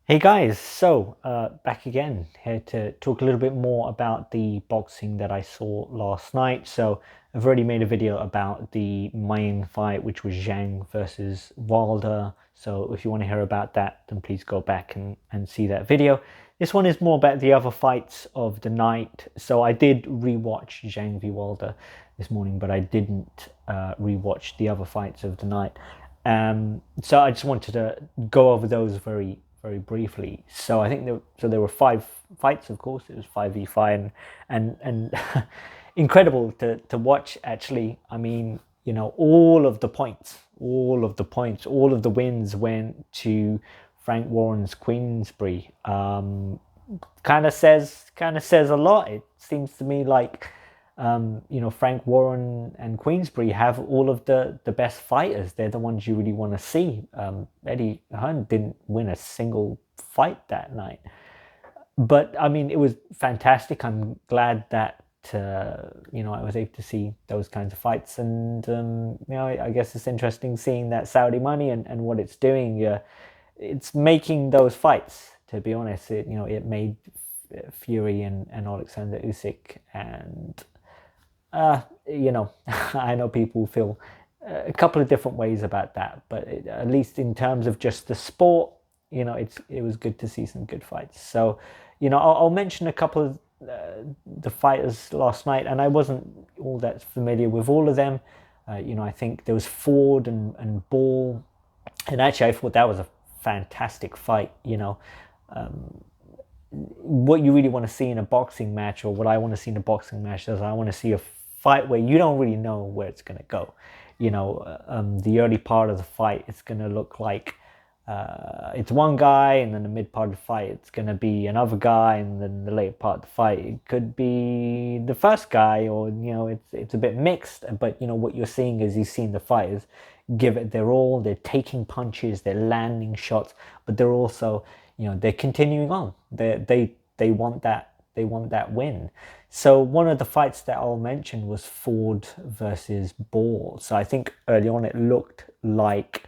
Hey guys, so back again here to talk a little bit more about the boxing that I saw last night. So I've already made a video about the main fight, which was Zhang versus Wilder. So if you want to hear about that, then please go back and see that video. This one is more about the other fights of the night. So I did rewatch Zhang v Wilder this morning, but I didn't rewatch the other fights of the night. So I just wanted to go over those very briefly. So I think there were five fights. Of course, it was 5v5, and incredible to watch. Actually, I mean, all of the points, all of the wins went to Frank Warren's Queensbury. Kind of says a lot. It seems to me like Frank Warren and Queensbury have all of the best fighters. They're the ones you really want to see. Eddie Hearn didn't win a single fight that night, but I mean, it was fantastic. I'm glad that I was able to see those kinds of fights, and I guess it's interesting seeing that Saudi money and what it's doing. It's making those fights. To be honest, it made Fury and Alexander Usyk and I know people feel a couple of different ways about that, but at least in terms of just the sport, it was good to see some good fights. So, I'll mention a couple of the fighters last night, and I wasn't all that familiar with all of them. I think there was Ford and Ball, and actually I thought that was a fantastic fight. What you really want to see in a boxing match, or what I want to see in a boxing match, is I want to see a fight where you don't really know where it's going to go. The early part of the fight, it's going to look like it's one guy, and then the mid part of the fight, it's going to be another guy, and then the late part of the fight, it could be the first guy, or it's a bit mixed. But what you're seeing is you're seeing the fighters give it their all. They're taking punches, they're landing shots, but they're also they're continuing on. They want that win. So one of the fights that I'll mention was Ford versus Ball. So I think early on it looked like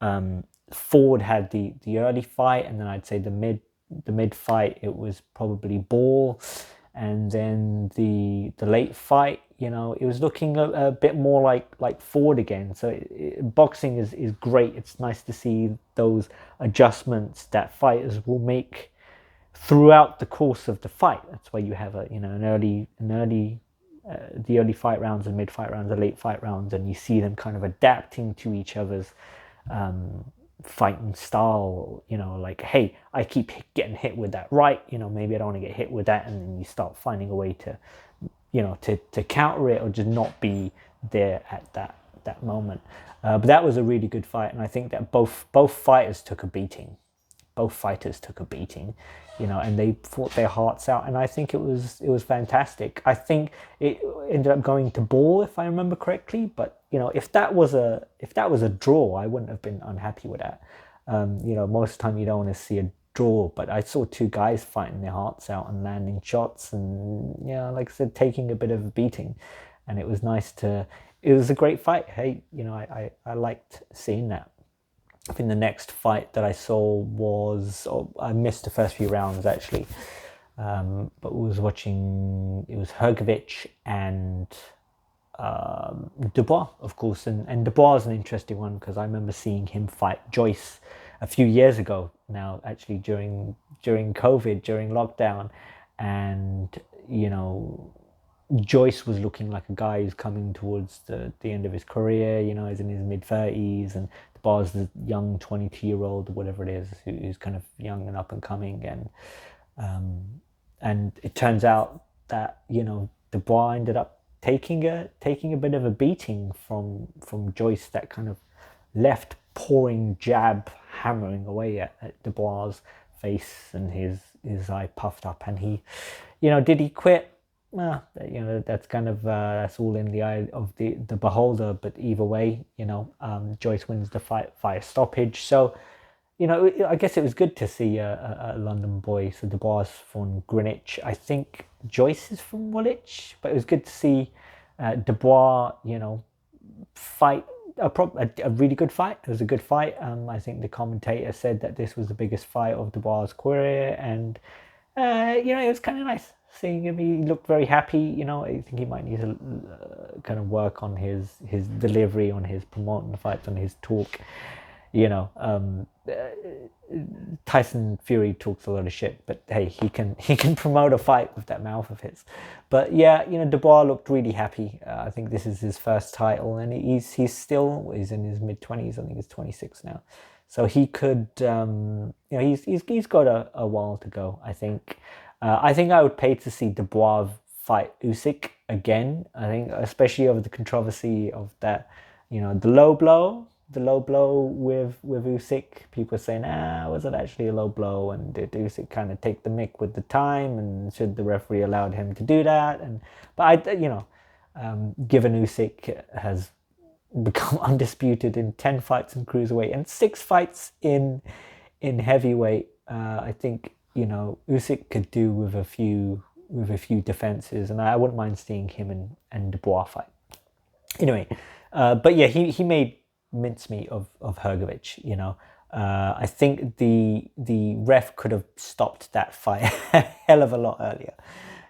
Ford had the early fight, and then I'd say the mid fight it was probably Ball, and then the late fight, it was looking a bit more like Ford again. So boxing is great. It's nice to see those adjustments that fighters will make throughout the course of the fight. That's why you have the early fight rounds, and mid fight rounds, the late fight rounds, and you see them kind of adapting to each other's fighting style. Like, hey, I keep getting hit with that right. Maybe I don't want to get hit with that, and then you start finding a way to to counter it, or just not be there at that moment. But that was a really good fight, and I think that both fighters took a beating. Both fighters took a beating, and they fought their hearts out, and I think it was fantastic. I think it ended up going to Ball, if I remember correctly. But if that was a draw, I wouldn't have been unhappy with that. Most of the time you don't want to see a draw, but I saw two guys fighting their hearts out and landing shots, and like I said, taking a bit of a beating, and it was nice to. It was a great fight. Hey, I liked seeing that. I think the next fight that I saw was, I missed the first few rounds actually, but we was watching. It was Hrgovic and Dubois, of course, and Dubois is an interesting one because I remember seeing him fight Joyce a few years ago. Now, actually, during COVID, during lockdown, and Joyce was looking like a guy who's coming towards the end of his career. He's in his mid-30s, and the bar's the young 22-year-old, whatever it is, who's kind of young and up and coming. And it turns out that the bar ended up taking a bit of a beating from Joyce, that kind of left pouring jab hammering away at Dubois' face, and his eye puffed up, and he, did he quit? That's kind of that's all in the eye of the beholder. But either way, Joyce wins the fight via stoppage. So, I guess it was good to see a London boy. So Dubois from Greenwich. I think Joyce is from Woolwich, but it was good to see Dubois, fight a really good fight. It was a good fight. I think the commentator said that this was the biggest fight of Dubois' career, and it was kind of nice seeing him. He looked very happy. I think he might need to kind of work on his delivery, on his promoting the fights, on his talk. Tyson Fury talks a lot of shit, but hey, he can promote a fight with that mouth of his. But yeah, Dubois looked really happy. I think this is his first title, and he's in his mid-20s. I think he's 26 now, so he could he's got a while to go. I think I would pay to see Dubois fight Usyk again. I think especially over the controversy of that, the low blow. The low blow with Usyk, people are saying, was it actually a low blow? And did Usyk kind of take the mick with the time? And should the referee allowed him to do that? But given Usyk has become undisputed in 10 fights in cruiserweight and 6 fights in heavyweight, I think Usyk could do with a few defenses, and I wouldn't mind seeing him and Dubois fight. Anyway, but yeah, he made mincemeat of Hrgovic. I think the ref could have stopped that fight a hell of a lot earlier.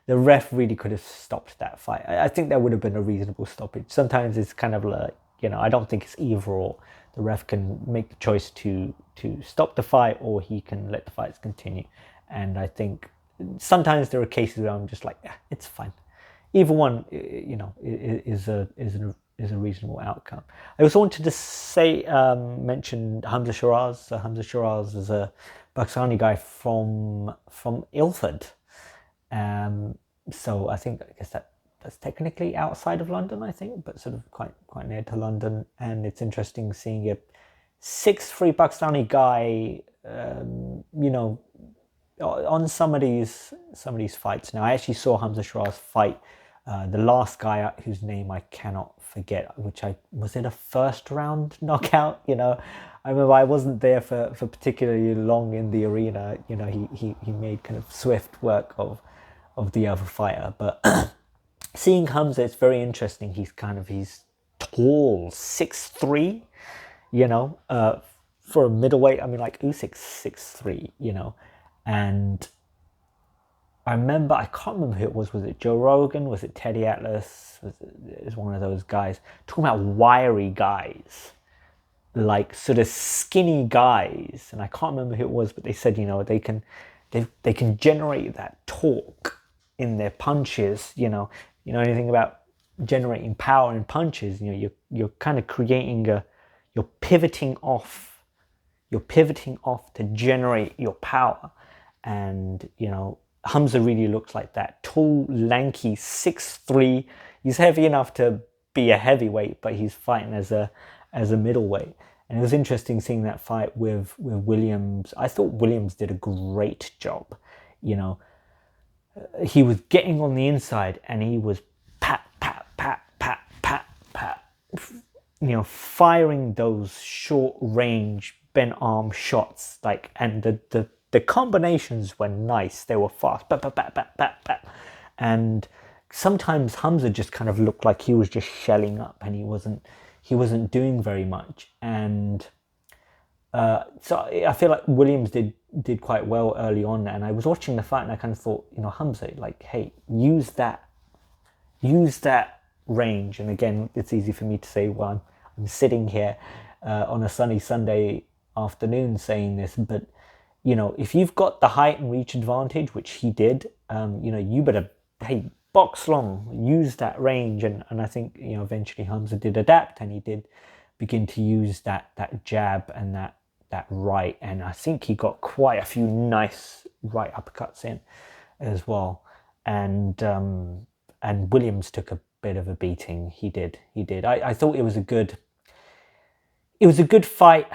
The ref really could have stopped that fight. I think that would have been a reasonable stoppage. Sometimes it's kind of like, I don't think it's either or. The ref can make the choice to stop the fight, or he can let the fights continue. And I think sometimes there are cases where I'm just like, it's fine. Either one, is a reasonable outcome. I also wanted to mention Hamzah Sheeraz. So Hamzah Sheeraz is a Pakistani guy from Ilford. So I guess that's technically outside of London, I think, but sort of quite near to London. And it's interesting seeing a 6'3" Pakistani guy, on some of these fights. Now, I actually saw Hamzah Sheeraz fight the last guy whose name I cannot forget, was it a first round knockout? I remember I wasn't there for particularly long in the arena. He made kind of swift work of the other fighter. But seeing Hamzah, it's very interesting. He's tall, 6'3", for a middleweight. I mean, like Usyk's 6'3", and I remember, I can't remember who it was. Was it Joe Rogan? Was it Teddy Atlas? It was one of those guys. Talking about wiry guys. Like sort of skinny guys. And I can't remember who it was, but they said, they can generate that torque in their punches. Anything about generating power in punches. You're kind of creating you're pivoting off to generate your power. And, Hamzah really looks like that. Tall, lanky, 6'3". He's heavy enough to be a heavyweight, but he's fighting as a middleweight. And it was interesting seeing that fight with Williams. I thought Williams did a great job. He was getting on the inside and he was pat, pat, pat, pat, pat, pat. Firing those short range bent arm shots, and the combinations were nice. They were fast. Bat, bat, bat, bat, bat, bat. And sometimes Hamzah just kind of looked like he was just shelling up and he wasn't doing very much. And so I feel like Williams did quite well early on. And I was watching the fight and I kind of thought, Hamzah, hey, use that range. And again, it's easy for me to say while I'm sitting here on a sunny Sunday afternoon saying this, but if you've got the height and reach advantage, which he did, you better, box long, use that range. And I think, eventually Hamzah did adapt and he did begin to use that jab and that right. And I think he got quite a few nice right uppercuts in as well. And Williams took a bit of a beating. He did. I thought it was a good fight.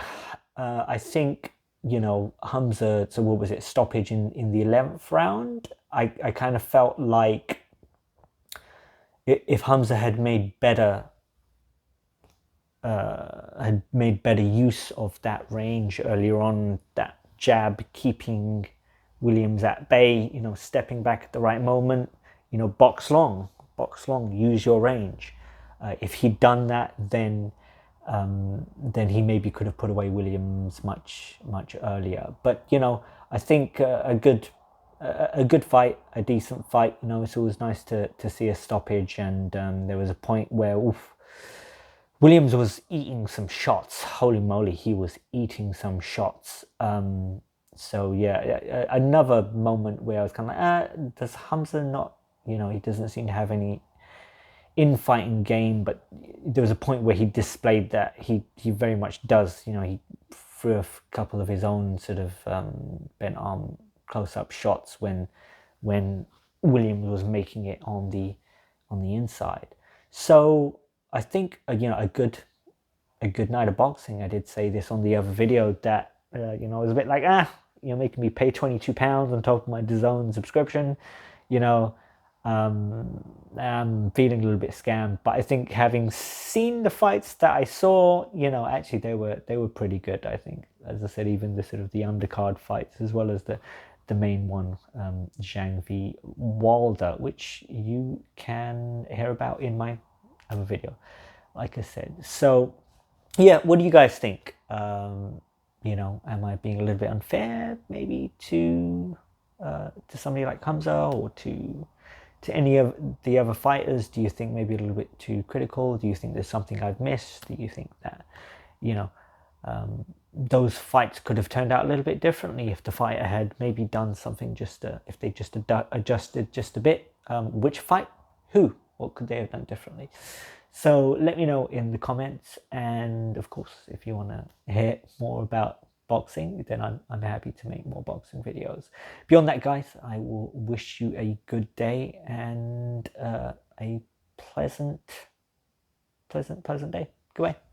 I think, Hamzah, so what was it, stoppage in the 11th round? I kind of felt like if Hamzah had made better use of that range earlier on, that jab keeping Williams at bay, stepping back at the right moment, box long, use your range. If he'd done that, then then he maybe could have put away Williams much earlier. But you know, I think a good fight, a decent fight. You know, it's always nice to see a stoppage. And there was a point where Williams was eating some shots. Holy moly, he was eating some shots. So yeah, another moment where I was kind of like, does Hamzah not? You know, he doesn't seem to have any infighting game, but there was a point where he displayed that he very much does. You know, he threw a couple of his own sort of bent arm close-up shots when Williams was making it on the inside. So I think you know, a good night of boxing. I did say this on the other video that you know, I was a bit like, you're making me pay £22 on top of my DAZN subscription. You know, I'm feeling a little bit scammed. But I think having seen the fights that I saw, you know, actually they were pretty good. I think, as I said, even the sort of the undercard fights as well as the main one, Zhang v Wilder, which you can hear about in my other video, like I said. So yeah, what do you guys think? You know, am I being a little bit unfair maybe to somebody like Hamzah, or to any of the other fighters? Do you think maybe a little bit too critical? Do you think there's something I've missed? Do you think that, you know, those fights could have turned out a little bit differently if the fighter had maybe done something, if they just adjusted just a bit? Which fight? Who? What could they have done differently? So let me know in the comments. And of course, if you want to hear more about boxing, then I'm happy to make more boxing videos. Beyond that, guys, I will wish you a good day and a pleasant day. Goodbye.